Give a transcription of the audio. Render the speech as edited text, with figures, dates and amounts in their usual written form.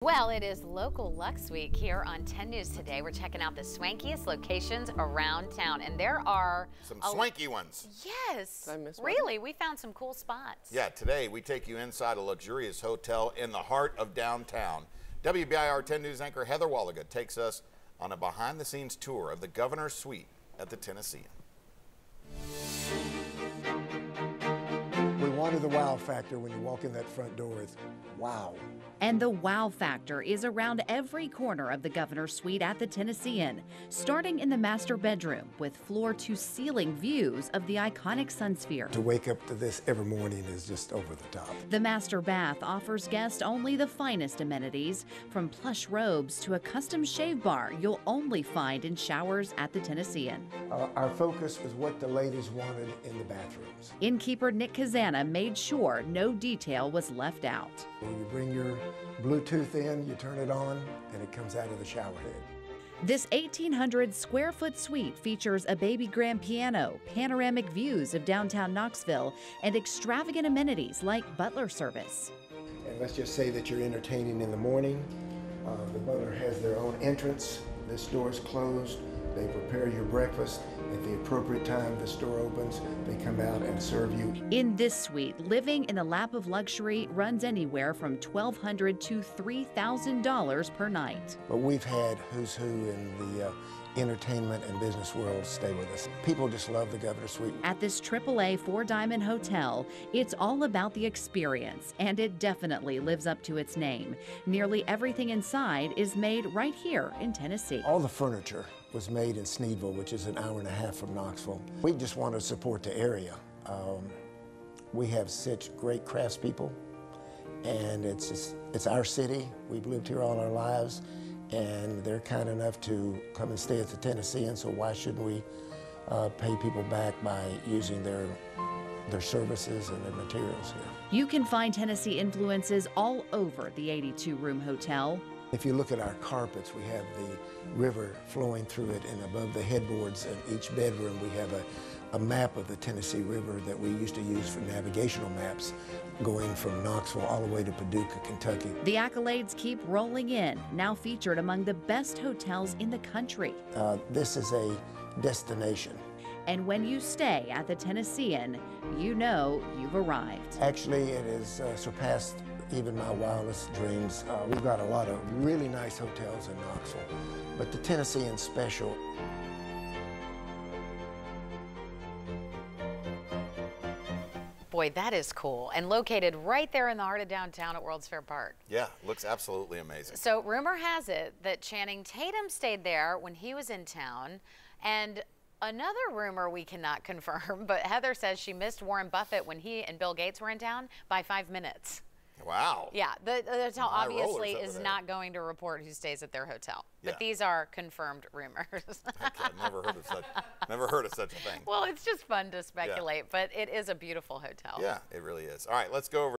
Well, it is local Luxe Week here on 10 News Today. We're checking out the swankiest locations around town, and there are some swanky ones. Yes, Did I miss one? really, we found some cool spots. Yeah, today we take you inside a luxurious hotel in the heart of downtown. WBIR 10 News anchor Heather Waliga takes us on a behind-the-scenes tour of the Governor's Suite at the Tennessean. We wanted the wow factor when you walk in that front door. It's wow. And the wow factor is around every corner of the Governor's Suite at the Tennessean, starting in the master bedroom with floor-to-ceiling views of the iconic Sun Sphere. To wake up to this every morning is just over the top. The master bath offers guests only the finest amenities, from plush robes to a custom shave bar you'll only find in showers at the Tennessean. Our focus was what the ladies wanted in the bathrooms. Innkeeper Nick Kazana made sure no detail was left out. When you bring your Bluetooth in, you turn it on, and it comes out of the shower head. This 1,800 square foot suite features a baby grand piano, panoramic views of downtown Knoxville, and extravagant amenities like butler service. And let's just say that you're entertaining in the morning. The butler has their own entrance. This door is closed. They prepare your breakfast. At the appropriate time, the store opens. They come out and serve you. In this suite, living in the lap of luxury runs anywhere from $1,200 to $3,000 per night. But we've had who's who in the entertainment and business world stay with us. People just love the Governor's Suite. At this AAA four-diamond hotel, it's all about the experience, and it definitely lives up to its name. Nearly everything inside is made right here in Tennessee. All the furniture was made in Sneedville, which is an hour and a half from Knoxville. We just want to support the area. We have such great craftspeople, and it's our city. We've lived here all our lives, and they're kind enough to come and stay at the Tennessean, so why shouldn't we pay people back by using their services and their materials here? You can find Tennessee influences all over the 82-room hotel. If you look at our carpets, we have the river flowing through it, and above the headboards in each bedroom we have a map of the Tennessee River that we used to use for navigational maps going from Knoxville all the way to Paducah, Kentucky. The accolades keep rolling in, now featured among the best hotels in the country. This is a destination. And when you stay at the Tennessean, you know you've arrived. Actually, it has surpassed even my wildest dreams. We've got a lot of really nice hotels in Knoxville, but the Tennessean's special. Boy, that is cool. And located right there in the heart of downtown at World's Fair Park. Yeah, looks absolutely amazing. So rumor has it that Channing Tatum stayed there when he was in town. And another rumor we cannot confirm, but Heather says she missed Warren Buffett when he and Bill Gates were in town by 5 minutes. Wow. Yeah, the hotel High obviously rollers is over not going to report who stays at their hotel. Yeah. But these are confirmed rumors. I've never heard of such a thing. Well, it's just fun to speculate, but it is a beautiful hotel. Yeah, it really is. All right, let's go over